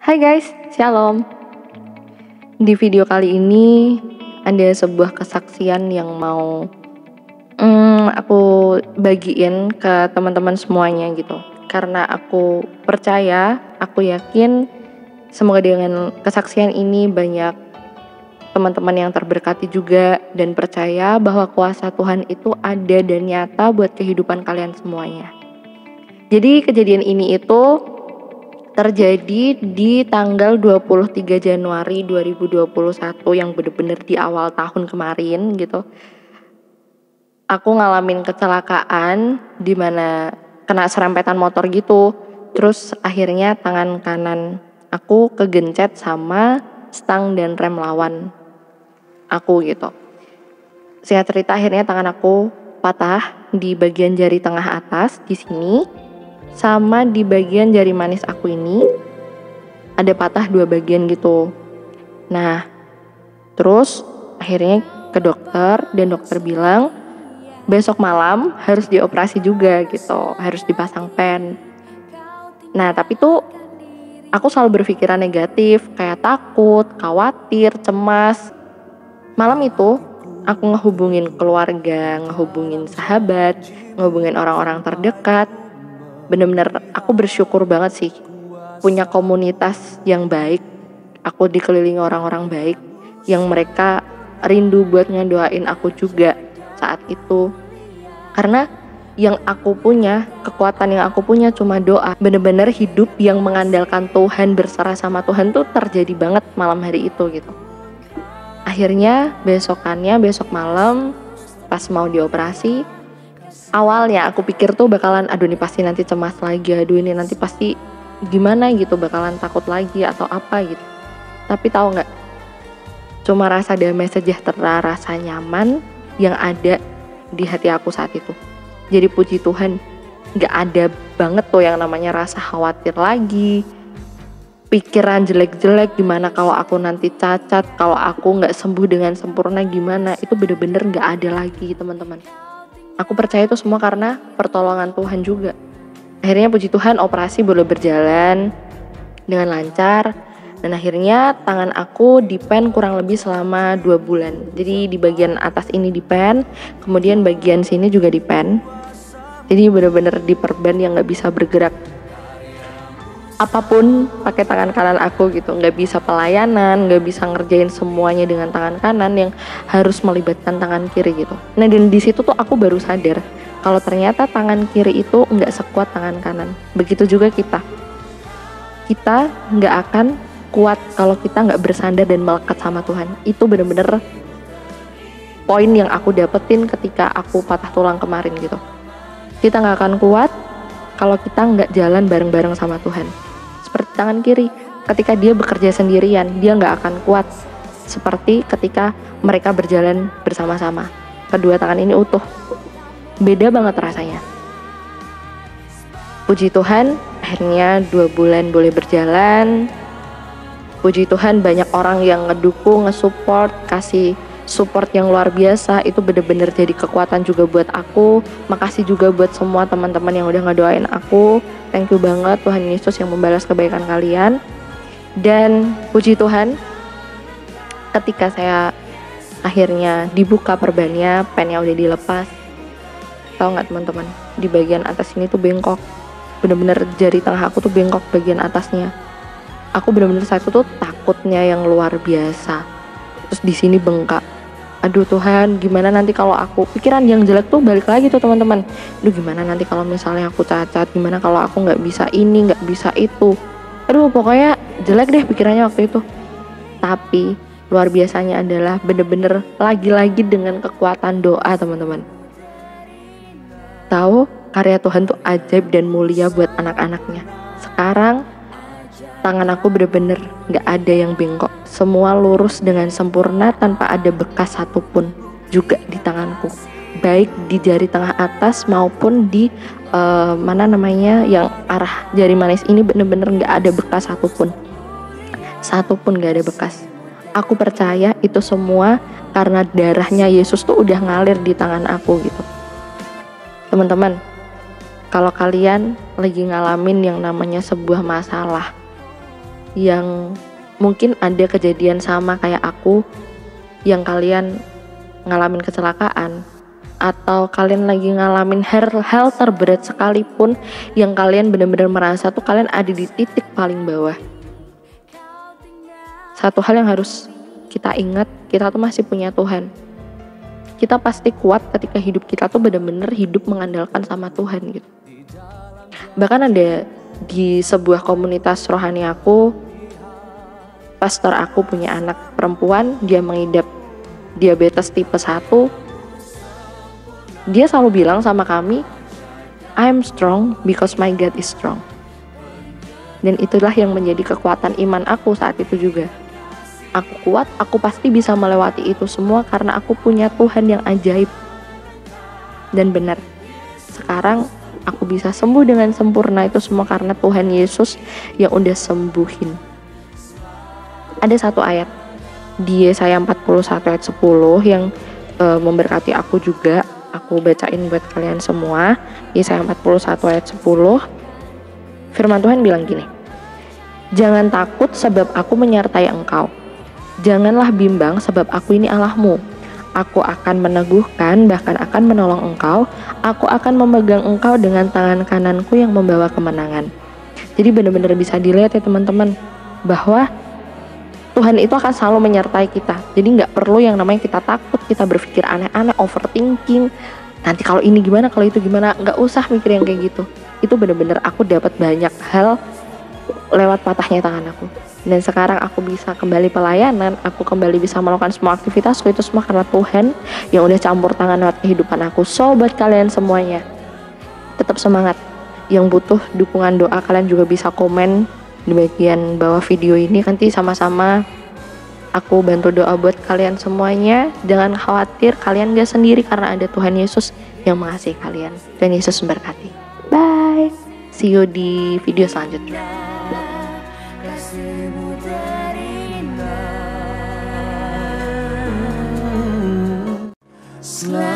Hai guys, shalom. Di video kali ini ada sebuah kesaksian yang mau aku bagiin ke teman-teman semuanya gitu. Karena aku percaya, aku yakin semoga dengan kesaksian ini banyak teman-teman yang terberkati juga dan percaya bahwa kuasa Tuhan itu ada dan nyata buat kehidupan kalian semuanya. Jadi kejadian ini itu terjadi di tanggal 23 Januari 2021 yang bener-bener di awal tahun kemarin gitu. Aku ngalamin kecelakaan di mana kena serempetan motor gitu. Terus akhirnya tangan kanan aku kegencet sama stang dan rem lawan aku gitu. Singkat cerita akhirnya tangan aku patah di bagian jari tengah atas di sini. Sama di bagian jari manis aku ini ada patah 2 bagian gitu. Nah, terus akhirnya ke dokter dan dokter bilang besok malam harus dioperasi juga gitu, harus dipasang pen. Nah, tapi tuh aku selalu berpikiran negatif, kayak takut, khawatir, cemas. Malam itu aku ngehubungin keluarga, ngehubungin sahabat, ngehubungin orang-orang terdekat. Bener-bener aku bersyukur banget sih punya komunitas yang baik. Aku dikelilingi orang-orang baik yang mereka rindu buat ngedoain aku juga saat itu. Karena yang aku punya, kekuatan yang aku punya cuma doa. Bener-bener hidup yang mengandalkan Tuhan, berserah sama Tuhan tuh terjadi banget malam hari itu gitu. Akhirnya besok malam pas mau dioperasi, awalnya aku pikir tuh bakalan aduh ini pasti nanti cemas lagi, aduh ini nanti pasti gimana gitu, bakalan takut lagi atau apa gitu. Tapi tahu nggak, cuma rasa damai sejahtera, rasa nyaman yang ada di hati aku saat itu. Jadi puji Tuhan, nggak ada banget tuh yang namanya rasa khawatir lagi, pikiran jelek-jelek gimana kalau aku nanti cacat, kalau aku nggak sembuh dengan sempurna gimana, itu bener-bener nggak ada lagi teman-teman. Aku percaya itu semua karena pertolongan Tuhan juga. Akhirnya puji Tuhan operasi boleh berjalan dengan lancar. Dan akhirnya tangan aku dipen kurang lebih selama 2 bulan. Jadi di bagian atas ini dipen, kemudian bagian sini juga dipen. Jadi benar-benar diperban yang gak bisa bergerak apapun pakai tangan kanan aku gitu, nggak bisa pelayanan, nggak bisa ngerjain semuanya dengan tangan kanan yang harus melibatkan tangan kiri gitu. Nah dan di situ tuh aku baru sadar kalau ternyata tangan kiri itu nggak sekuat tangan kanan. Begitu juga kita nggak akan kuat kalau kita nggak bersandar dan melekat sama Tuhan. Itu bener-bener poin yang aku dapetin ketika aku patah tulang kemarin gitu. Kita nggak akan kuat kalau kita nggak jalan bareng-bareng sama Tuhan. Seperti tangan kiri, ketika dia bekerja sendirian, dia nggak akan kuat seperti ketika mereka berjalan bersama-sama. Kedua tangan ini utuh, beda banget rasanya. Puji Tuhan, akhirnya 2 bulan boleh berjalan. Puji Tuhan banyak orang yang ngedukung, nge-support, kasih support yang luar biasa. Itu bener-bener jadi kekuatan juga buat aku. Makasih juga buat semua teman-teman yang udah ngedoain aku. Thank you banget Tuhan Yesus yang membalas kebaikan kalian. Dan puji Tuhan, ketika saya akhirnya dibuka perbannya, pennya udah dilepas, tahu nggak teman-teman, di bagian atas ini tuh bengkok. Bener-bener jari tengah aku tuh bengkok bagian atasnya. Aku bener-bener saat itu tuh takutnya yang luar biasa. Terus di sini bengkak. Aduh Tuhan, gimana nanti kalau aku, pikiran yang jelek tuh balik lagi tuh teman-teman. Aduh gimana nanti kalau misalnya aku cacat, gimana kalau aku nggak bisa ini, nggak bisa itu. Aduh pokoknya jelek deh pikirannya waktu itu. Tapi luar biasanya adalah bener-bener lagi-lagi dengan kekuatan doa teman-teman. Tahu karya Tuhan tuh ajaib dan mulia buat anak-anaknya. Sekarang tangan aku bener-bener gak ada yang bengkok. Semua lurus dengan sempurna tanpa ada bekas satupun juga di tanganku. Baik di jari tengah atas maupun di yang arah jari manis ini bener-bener gak ada bekas satupun. Satupun gak ada bekas. Aku percaya itu semua karena darahnya Yesus tuh udah ngalir di tangan aku gitu. Teman-teman, kalau kalian lagi ngalamin yang namanya sebuah masalah, yang mungkin ada kejadian sama kayak aku, yang kalian ngalamin kecelakaan, atau kalian lagi ngalamin hal terberat sekalipun, yang kalian benar-benar merasa tuh kalian ada di titik paling bawah. Satu hal yang harus kita ingat, kita tuh masih punya Tuhan. Kita pasti kuat ketika hidup kita tuh benar-benar hidup mengandalkan sama Tuhan gitu. Bahkan ada di sebuah komunitas rohani aku, pastor aku punya anak perempuan, dia mengidap diabetes tipe 1. Dia selalu bilang sama kami, I am strong because my God is strong. Dan itulah yang menjadi kekuatan iman aku saat itu juga. Aku kuat, aku pasti bisa melewati itu semua karena aku punya Tuhan yang ajaib. Dan benar, sekarang aku bisa sembuh dengan sempurna itu semua karena Tuhan Yesus yang udah sembuhin. Ada satu ayat di Yesaya 41 ayat 10 yang memberkati aku juga. Aku bacain buat kalian semua. Yesaya 41 ayat 10. Firman Tuhan bilang gini, jangan takut sebab aku menyertai engkau. Janganlah bimbang sebab aku ini Allahmu. Aku akan meneguhkan, bahkan akan menolong engkau. Aku akan memegang engkau dengan tangan kananku yang membawa kemenangan. Jadi benar-benar bisa dilihat ya teman-teman, bahwa Tuhan itu akan selalu menyertai kita. Jadi gak perlu yang namanya kita takut, kita berpikir aneh-aneh, overthinking. Nanti kalau ini gimana, kalau itu gimana. Gak usah mikir yang kayak gitu. Itu benar-benar aku dapat banyak hal lewat patahnya tangan aku. Dan sekarang aku bisa kembali pelayanan, aku kembali bisa melakukan semua aktivitasku, itu semua karena Tuhan yang udah campur tangan lewat kehidupan aku. So buat kalian semuanya, tetap semangat. Yang butuh dukungan doa, kalian juga bisa komen di bagian bawah video ini. Nanti sama-sama aku bantu doa buat kalian semuanya. Jangan khawatir, kalian gak sendiri karena ada Tuhan Yesus yang mengasihi kalian. Tuhan Yesus memberkati. Bye, see you di video selanjutnya. Selalu